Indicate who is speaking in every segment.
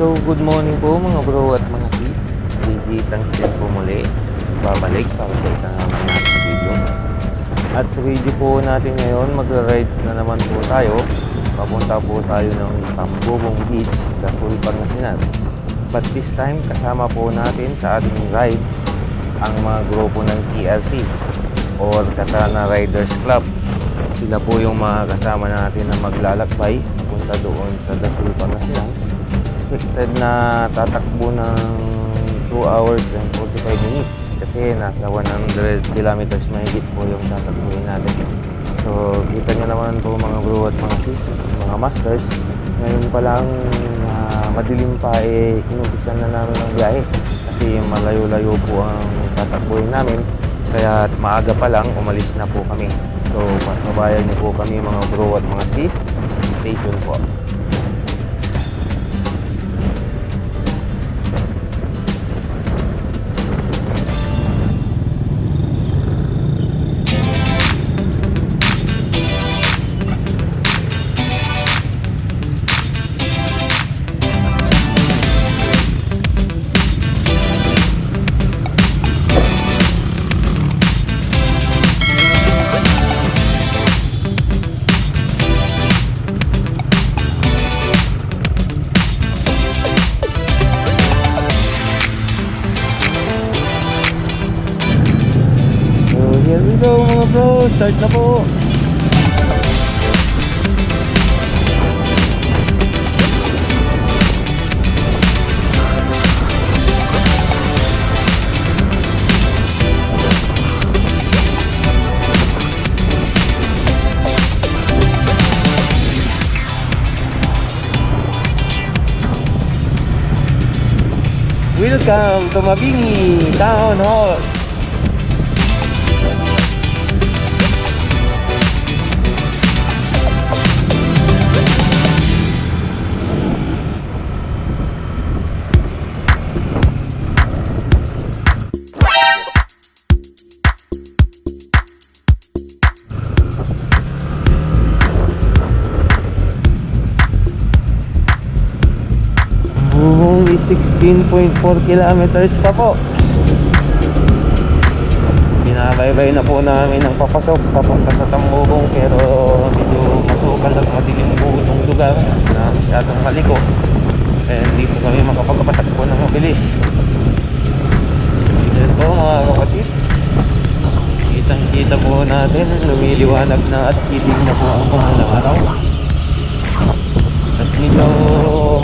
Speaker 1: So good morning po mga bro at mga sis. DJTungsten po muli. Babalik para sa isang naman natin video. At sa video po natin ngayon, magra-rides na naman po tayo. Papunta po tayo ng Tambobong Beach, Dasol Pangasinan. But this time, kasama po natin sa ating rides ang mga grupo ng KRC or Katana Riders Club. Sila po yung mga kasama natin na maglalakbay punta doon sa Dasol Pangasinan. Expected na tatakbo ng 2 hours and 45 minutes kasi nasa 100 kilometers mahigit po yung tatakbuhin natin. So kita nyo naman po mga bro at mga sis, mga masters, ngayon pa lang na madilim pa kinumpisan na namin ang biyahe kasi malayo-layo po ang tatakbuhin namin, kaya maaga pa lang umalis na po kami. So patnubayan nyo po kami mga bro at mga sis. Stay tuned po. Here we go mga bro, start na po. Welcome to Mabini Town Hall. Only 16.4 kilometers pa po. Binabaybay na po namin ang papasok papunta sa Tambobong, pero medyo masukan at madilim po itong lugar na masyadong maliko, eh hindi po kami makapagpatakbo ng mabilis. Yan po mga kapatid, kitang kita po natin lumiliwanag na at kiting na po ang panghalang araw. At dito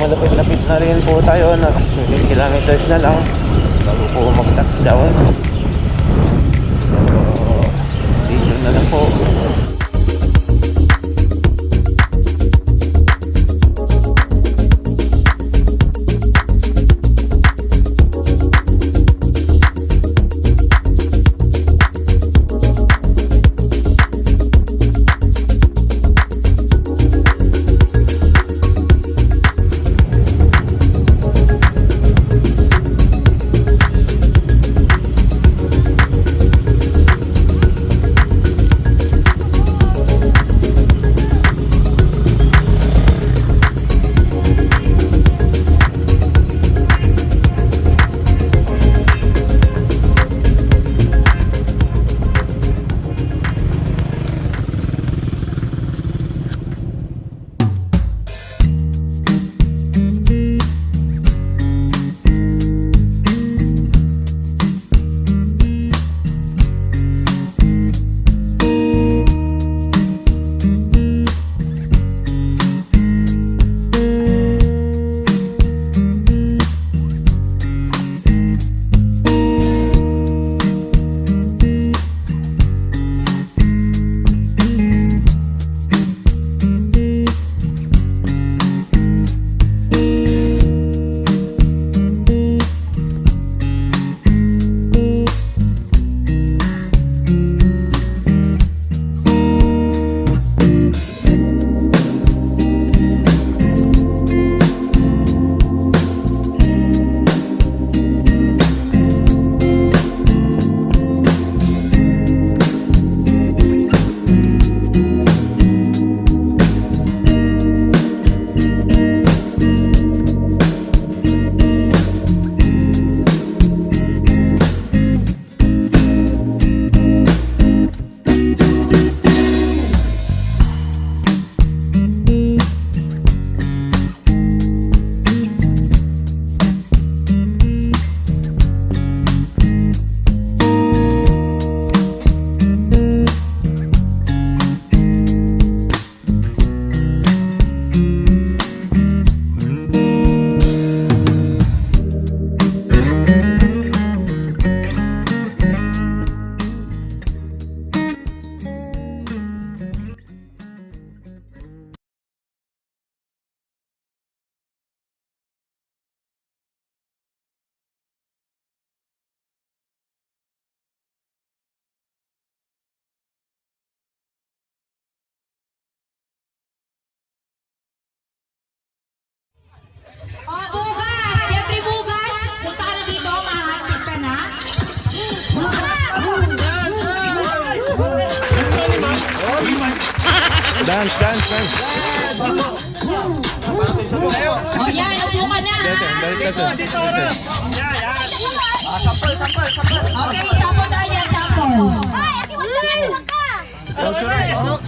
Speaker 1: malapit-lapit na rin po tayo, na 20 kilometers na lang bago po mag-touchdown. So station na lang po. Dance, dance, dance.
Speaker 2: O yan, upo ka na.
Speaker 1: Dito.
Speaker 3: Sampal.
Speaker 2: Okay, sample tayo yan, sample.
Speaker 3: Ay, aki mo siya ngayon ka.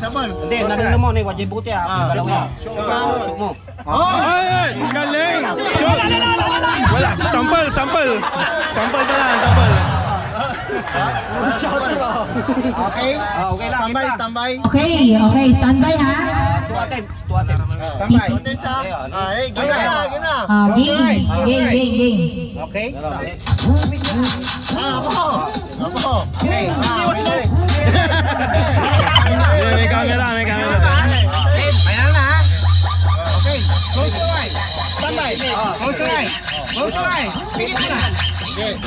Speaker 3: Sampal. Hindi, narinig mo ni wajib buti ah. Shoot mo.
Speaker 1: Ay, galing. Shoot. Wala, sample. Sample ka lang, sample.
Speaker 3: Okay? Okay lang. Standby.
Speaker 2: Okay, standby ha.
Speaker 3: Two attempts. Standby. Game na.
Speaker 2: Game.
Speaker 3: Okay? Apo. Okay.
Speaker 1: May camera.
Speaker 3: Final na ha. Okay. Close your eyes. Standby. Close your eyes. Pigit mo na. Okay.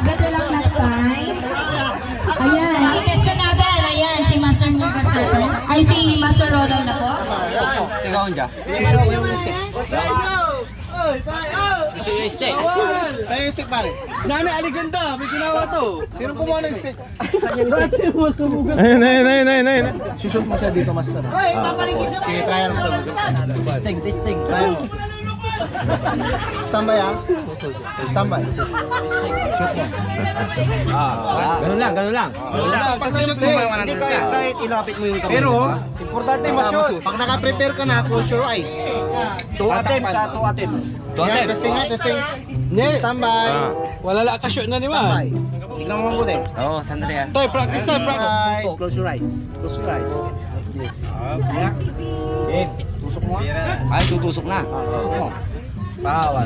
Speaker 2: Better luck next time. Ayan, i-test na natin. Ayan, si Master Mugas natin. Ay, si Master Rodal na po.
Speaker 3: Sa'yo yung stick pare.
Speaker 4: Nana, aliganda. May ginawa to.
Speaker 3: Sino kumuha ng stick?
Speaker 1: Ayun.
Speaker 3: Sushoot mo siya dito, master. Sige, try mo sa
Speaker 4: Testing.
Speaker 3: Try mo. Standby ah. Standby. Shoot mo.
Speaker 4: Ganun lang.
Speaker 3: Pag-shoot mo, hindi kahit ilapit mo yung kamay. Pero, importante mag-shoot. Pag naka-prepare ka na, close your eyes. 2 attempts. Yan, testing. Standby.
Speaker 4: Wala lang ka-shoot na, di ba?
Speaker 3: Standby. Tignan mo mabuti.
Speaker 4: Oo, sandali ah. Toy, practice na.
Speaker 3: Close your eyes.
Speaker 4: Game.
Speaker 3: Tusok mo.
Speaker 4: Ay, tutusok na.
Speaker 3: Tusok mo.
Speaker 4: Bawal.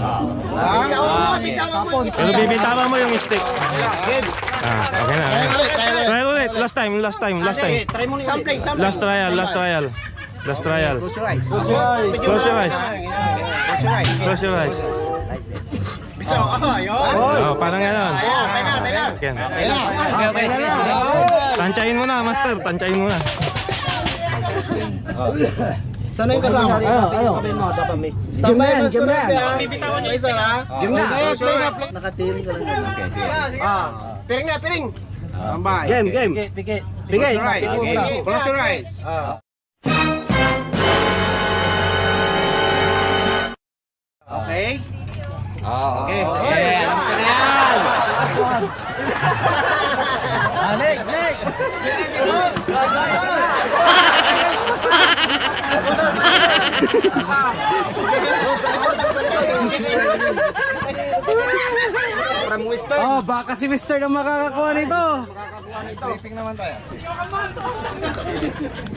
Speaker 1: Pero bibitawan mo yung stick. Okay na. Try ulit. Last time.
Speaker 3: Try mo na sampling.
Speaker 1: Last trial.
Speaker 3: Close your eyes.
Speaker 1: Close your eyes. Oh, parang gano'n. Okay. Tansyahin mo na, master.
Speaker 3: Sana yung kasama? Sabihin mo, dapat may standby. Bibitawan nyo isa ha? Game na. Nakatirin ka lang. Okay, sige. Piring. Standby.
Speaker 4: Game.
Speaker 3: Close your eyes. Okay. Okay.
Speaker 4: Next. Oh, baka si Mr. na makakakuha nito.
Speaker 3: Taping naman tayo.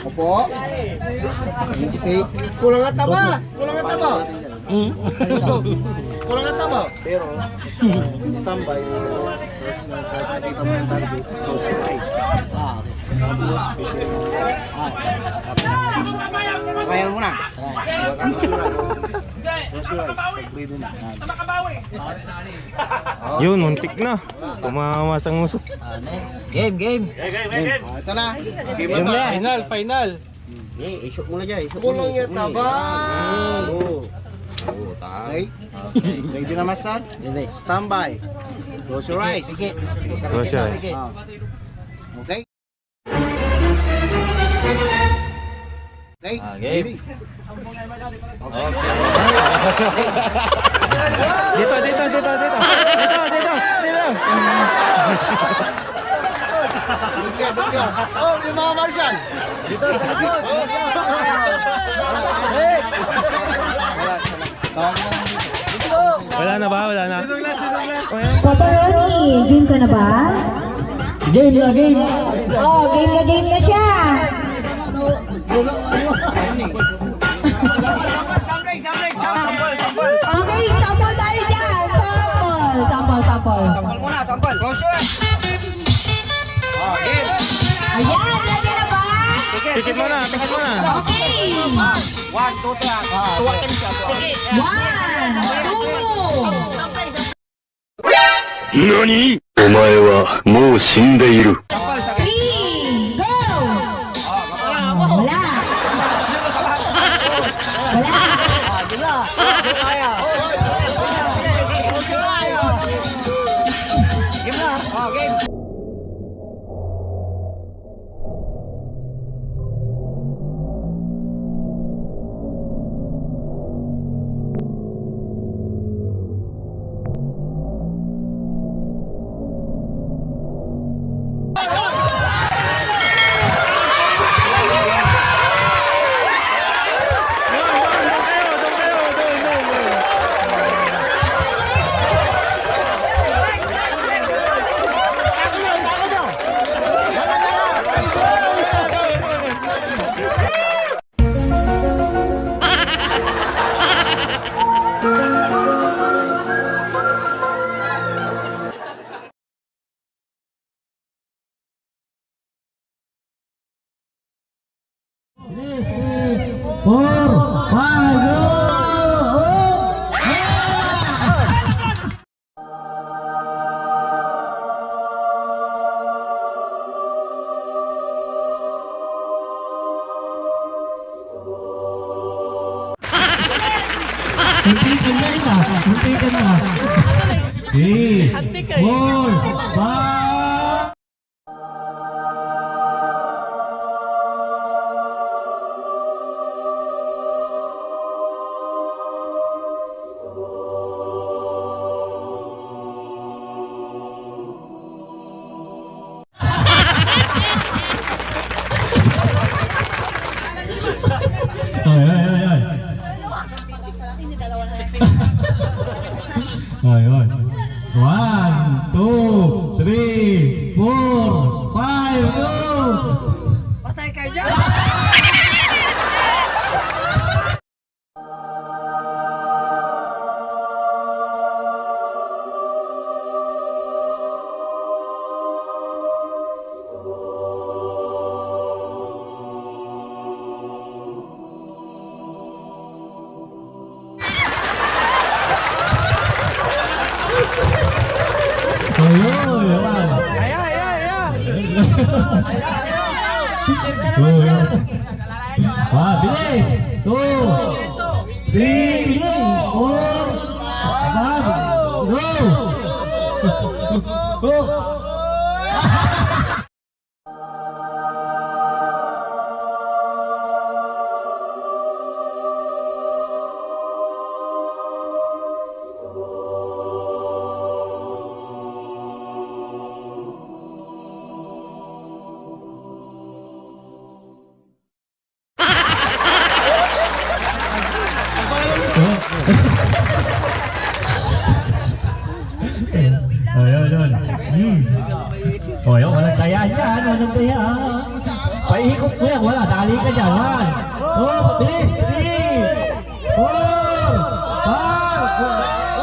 Speaker 3: Opo. Steak. Kulang at taba. Kulang at taba. Pero, standby. Tapos, nakakita mo yung target. Close your eyes. Kaya mo na.
Speaker 1: Yun, muntik na. Tumawas ang muso.
Speaker 4: Game.
Speaker 3: Ito na.
Speaker 4: Game na. Final.
Speaker 3: I-shoot mo na dyan. Kulang yung taba. Okay. Ready na, master? Standby. Close your eyes.
Speaker 1: Close your eyes.
Speaker 3: Okay. Okay.
Speaker 4: Game.
Speaker 1: Dito.
Speaker 3: Oh, yung mga Marshall. Dito sa likod.
Speaker 1: Wala na ba?
Speaker 2: Papa Ronnie, game ka na ba?
Speaker 4: Game na.
Speaker 2: Oh, game na siya. Okay, sample tayo dyan. Sample.
Speaker 3: Sampal muna, sampal. Close your eyes. Game.
Speaker 2: Ayan, ready na ba?
Speaker 1: Pikit mo na.
Speaker 2: Okay.
Speaker 3: 1, 2, 3. 2 attempts siya.
Speaker 2: 1, 2.
Speaker 5: 何？お前はもう死んでいる。
Speaker 2: 3, go! Wala. Wala.
Speaker 6: Ayun. 1, 2, 3, 4, 5, go! Patay ka dyan! Wah, bilis! 2, 3, 4, 5, go! Go! Oh, yun, walang taya yan, walang taya. Paikot mo yan, wala, dali ka dyan. 1, 2, bilis, 3, 4, 5,